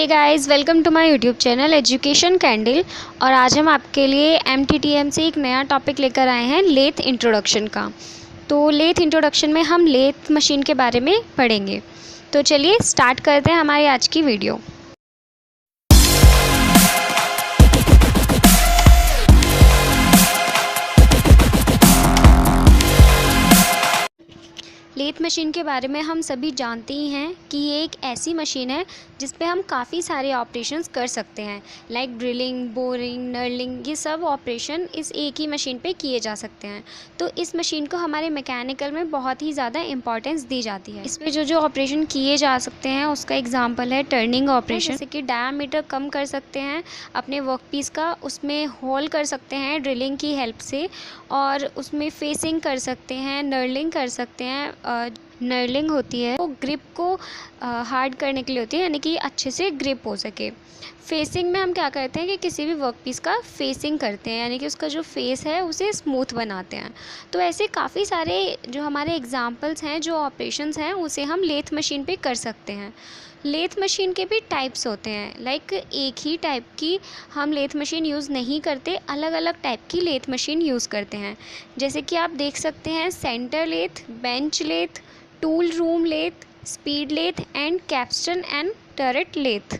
Hey guys, welcome to my YouTube channel Education Candle. और आज हम आपके लिए MTTM से एक नया टॉपिक लेकर आए हैं, लेथ इंट्रोडक्शन का। तो लेथ इंट्रोडक्शन में हम लेथ मशीन के बारे में पढ़ेंगे। तो चलिए स्टार्ट करते हैं हमारी आज की वीडियो। लेथ मशीन के बारे में हम सभी जानते ही हैं कि ये एक ऐसी मशीन है जिस पे हम काफ़ी सारे ऑपरेशंस कर सकते हैं, लाइक ड्रिलिंग, बोरिंग, नर्लिंग। ये सब ऑपरेशन इस एक ही मशीन पे किए जा सकते हैं। तो इस मशीन को हमारे मैकेनिकल में बहुत ही ज़्यादा इंपॉर्टेंस दी जाती है। इसमें जो ऑपरेशन किए जा सकते हैं उसका एग्जाम्पल है टर्निंग ऑपरेशन, जैसे कि डायामीटर कम कर सकते हैं अपने वर्कपीस का, उसमें होल कर सकते हैं ड्रिलिंग की हेल्प से, और उसमें फेसिंग कर सकते हैं, नर्लिंग कर सकते हैं। नर्लिंग होती है वो ग्रिप को हार्ड करने के लिए होती है, यानी कि अच्छे से ग्रिप हो सके। फेसिंग में हम क्या करते हैं कि किसी भी वर्क पीस का फेसिंग करते हैं, यानी कि उसका जो फेस है उसे स्मूथ बनाते हैं। तो ऐसे काफ़ी सारे जो हमारे एग्जांपल्स हैं, जो ऑपरेशंस हैं, उसे हम लेथ मशीन पे कर सकते हैं। लेथ मशीन के भी टाइप्स होते हैं, लाइक एक ही टाइप की हम लेथ मशीन यूज़ नहीं करते, अलग अलग टाइप की लेथ मशीन यूज़ करते हैं। जैसे कि आप देख सकते हैं centre lathe, bench lathe, tool room lathe, speed lathe and capstan and turret lathe.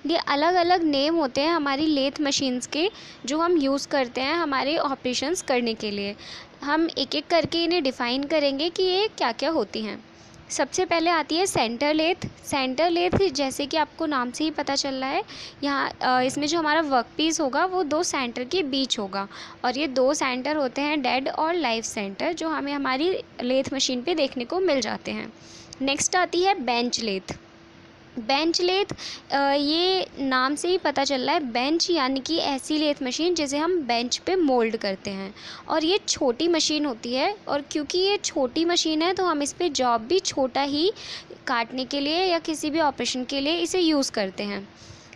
ये अलग अलग नेम होते हैं हमारी लेथ मशीन्स के, जो हम यूज़ करते हैं हमारे ऑपरेशंस करने के लिए। हम एक एक करके इन्हें डिफ़ाइन करेंगे कि ये क्या क्या होती हैं। सबसे पहले आती है सेंटर लेथ। सेंटर लेथ जैसे कि आपको नाम से ही पता चल रहा है, यहाँ इसमें जो हमारा वर्क पीस होगा वो दो सेंटर के बीच होगा, और ये दो सेंटर होते हैं डेड और लाइव सेंटर, जो हमें हमारी लेथ मशीन पे देखने को मिल जाते हैं। नेक्स्ट आती है बेंच लेथ। बेंच लेथ, ये नाम से ही पता चल रहा है, बेंच यानी कि ऐसी लेथ मशीन जिसे हम बेंच पे मोल्ड करते हैं, और ये छोटी मशीन होती है। और क्योंकि ये छोटी मशीन है तो हम इस पे जॉब भी छोटा ही काटने के लिए या किसी भी ऑपरेशन के लिए इसे यूज़ करते हैं।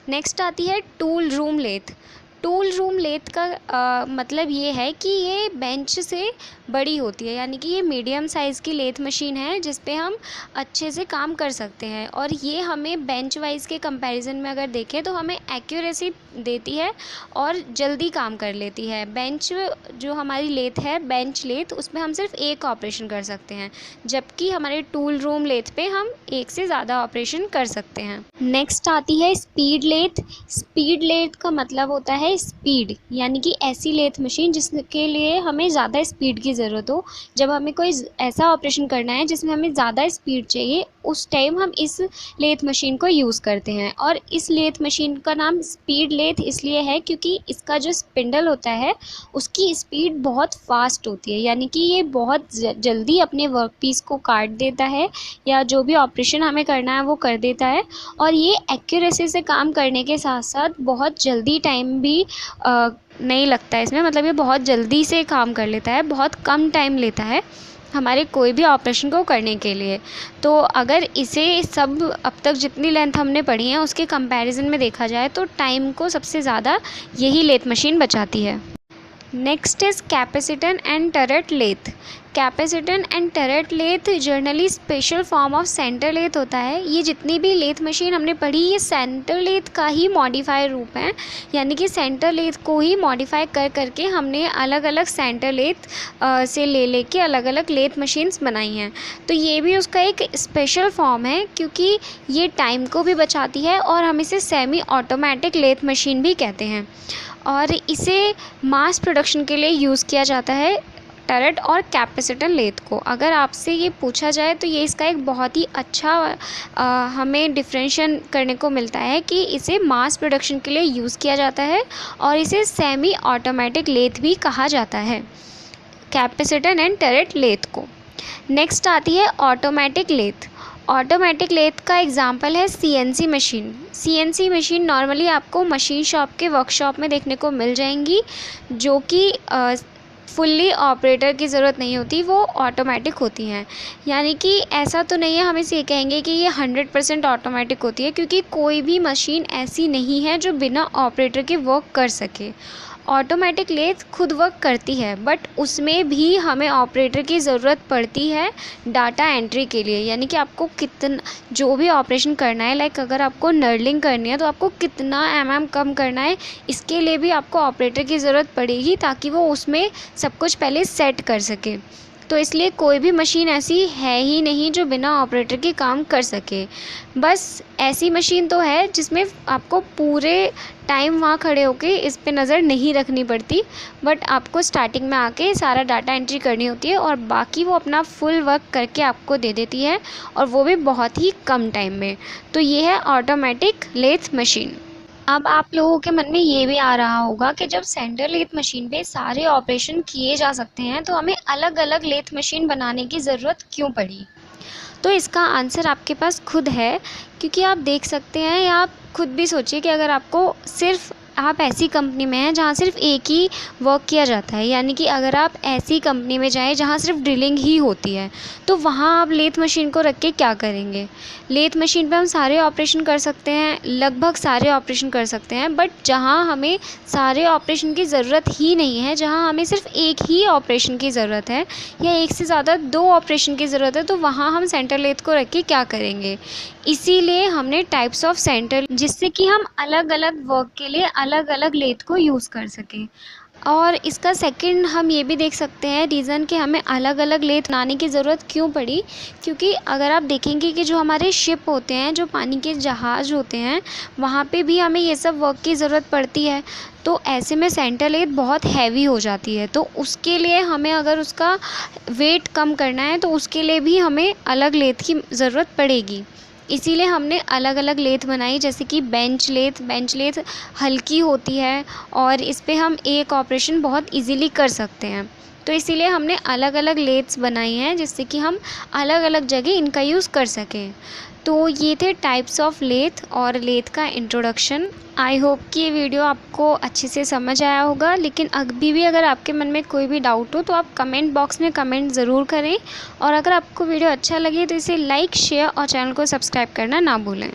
नेक्स्ट आती है tool room lathe. Tool room lathe का मतलब ये है कि ये बेंच से बड़ी होती है, यानी कि ये मीडियम साइज़ की लेथ मशीन है जिस पे हम अच्छे से काम कर सकते हैं, और ये हमें बेंच वाइज के कंपैरिजन में अगर देखें तो हमें एक्यूरेसी देती है और जल्दी काम कर लेती है। बेंच जो हमारी लेथ है, बेंच लेथ, उसमें हम सिर्फ एक ऑपरेशन कर सकते हैं, जबकि हमारे टूल रूम लेथ पे हम एक से ज़्यादा ऑपरेशन कर सकते हैं। नेक्स्ट आती है स्पीड लेथ। स्पीड लेथ का मतलब होता है स्पीड, यानी कि ऐसी लेथ मशीन जिसके लिए हमें ज़्यादा स्पीड की ज़रूरत हो। जब हमें कोई ऐसा ऑपरेशन करना है जिसमें हमें ज़्यादा स्पीड चाहिए, उस टाइम हम इस लेथ मशीन को यूज़ करते हैं। और इस लेथ मशीन का नाम स्पीड लेथ इसलिए है क्योंकि इसका जो स्पिंडल होता है उसकी स्पीड बहुत फास्ट होती है, यानी कि ये बहुत जल्दी अपने वर्क पीस को काट देता है या जो भी ऑपरेशन हमें करना है वो कर देता है। और ये एक्यूरेसी से काम करने के साथ साथ बहुत जल्दी टाइम भी नहीं लगता है इसमें, मतलब ये बहुत जल्दी से काम कर लेता है, बहुत कम टाइम लेता है हमारे कोई भी ऑपरेशन को करने के लिए। तो अगर इसे सब अब तक जितनी लेंथ हमने पढ़ी है उसके कंपैरिजन में देखा जाए तो टाइम को सबसे ज़्यादा यही लेथ मशीन बचाती है। Next is capacitor and turret lathe. Capacitor and turret lathe generally special form of centre lathe होता है। ये जितनी भी लेथ मशीन हमने पढ़ी, ये सेंटर लेथ का ही मॉडिफाई रूप है, यानी कि सेंटर लेथ को ही मॉडिफाई कर करके हमने अलग अलग सेंटर लेथ से ले के अलग अलग लेथ मशीन्स बनाई हैं। तो ये भी उसका एक स्पेशल फॉर्म है, क्योंकि ये टाइम को भी बचाती है, और हम इसे सेमी ऑटोमेटिक लेथ मशीन भी कहते हैं, और इसे मास प्रोडक्शन के लिए यूज़ किया जाता है, टर्रेट और कैपेसिटर लेथ को। अगर आपसे ये पूछा जाए तो ये इसका एक बहुत ही अच्छा हमें डिफरेंशिएट करने को मिलता है कि इसे मास प्रोडक्शन के लिए यूज़ किया जाता है, और इसे सेमी ऑटोमेटिक लेथ भी कहा जाता है, कैपेसिटर एंड टर्रेट लेथ को। नेक्स्ट आती है ऑटोमेटिक लेथ। ऑटोमेटिक लेथ का एग्जांपल है CNC machine. CNC machine normally आपको मशीन शॉप के वर्कशॉप में देखने को मिल जाएंगी, जो कि फुल्ली ऑपरेटर की ज़रूरत नहीं होती, वो ऑटोमेटिक होती हैं। यानी कि ऐसा तो नहीं है हम इसे कहेंगे कि ये 100% ऑटोमेटिक होती है, क्योंकि कोई भी मशीन ऐसी नहीं है जो बिना ऑपरेटर के वर्क कर सके। ऑटोमेटिक लेथ खुद वर्क करती है, बट उसमें भी हमें ऑपरेटर की ज़रूरत पड़ती है डाटा एंट्री के लिए। यानी कि आपको कितना जो भी ऑपरेशन करना है, लाइक अगर आपको नर्लिंग करनी है तो आपको कितना कम करना है, इसके लिए भी आपको ऑपरेटर की ज़रूरत पड़ेगी ताकि वो उसमें सब कुछ पहले सेट कर सके। तो इसलिए कोई भी मशीन ऐसी है ही नहीं जो बिना ऑपरेटर के काम कर सके। बस ऐसी मशीन तो है जिसमें आपको पूरे टाइम वहाँ खड़े होके इस पे नज़र नहीं रखनी पड़ती, बट आपको स्टार्टिंग में आके सारा डाटा एंट्री करनी होती है और बाकी वो अपना फुल वर्क करके आपको दे देती है, और वो भी बहुत ही कम टाइम में। तो ये है ऑटोमेटिक लेथ मशीन। अब आप लोगों के मन में ये भी आ रहा होगा कि जब सेंटर लेथ मशीन पे सारे ऑपरेशन किए जा सकते हैं तो हमें अलग अलग लेथ मशीन बनाने की ज़रूरत क्यों पड़ी। तो इसका आंसर आपके पास खुद है, क्योंकि आप देख सकते हैं या आप खुद भी सोचिए कि अगर आपको सिर्फ आप ऐसी कंपनी में हैं जहाँ सिर्फ एक ही वर्क किया जाता है, यानी कि अगर आप ऐसी कंपनी में जाएँ जहाँ सिर्फ ड्रिलिंग ही होती है, तो वहाँ आप लेथ मशीन को रख के क्या करेंगे। लेथ मशीन पे हम सारे ऑपरेशन कर सकते हैं, लगभग सारे ऑपरेशन कर सकते हैं, बट जहाँ हमें सारे ऑपरेशन की ज़रूरत ही नहीं है, जहाँ हमें सिर्फ एक ही ऑपरेशन की ज़रूरत है या एक से ज़्यादा 2 ऑपरेशन की ज़रूरत है, तो वहाँ हम सेंटर लेथ को रख के क्या करेंगे। इसीलिए हमने टाइप्स ऑफ सेंटर, जिससे कि हम अलग अलग वर्क के लिए अलग अलग लेथ को यूज़ कर सकें। और इसका सेकंड हम ये भी देख सकते हैं रीज़न कि हमें अलग अलग लेथ बनाने की ज़रूरत क्यों पड़ी, क्योंकि अगर आप देखेंगे कि जो हमारे शिप होते हैं, जो पानी के जहाज़ होते हैं, वहाँ पे भी हमें ये सब वर्क की ज़रूरत पड़ती है। तो ऐसे में सेंटर लेथ बहुत हैवी हो जाती है, तो उसके लिए हमें अगर उसका वेट कम करना है तो उसके लिए भी हमें अलग लेथ की ज़रूरत पड़ेगी। इसीलिए हमने अलग अलग लेथ बनाई, जैसे कि बेंच लेथ हल्की होती है और इस पे हम एक ऑपरेशन बहुत इजीली कर सकते हैं। तो इसीलिए हमने अलग अलग लेथ्स बनाई हैं जिससे कि हम अलग अलग जगह इनका यूज़ कर सकें। तो ये थे टाइप्स ऑफ लेथ और लेथ का इंट्रोडक्शन। आई होप कि ये वीडियो आपको अच्छे से समझ आया होगा, लेकिन अभी भी अगर आपके मन में कोई भी डाउट हो तो आप कमेंट बॉक्स में कमेंट ज़रूर करें, और अगर आपको वीडियो अच्छा लगे तो इसे लाइक, शेयर और चैनल को सब्सक्राइब करना ना भूलें।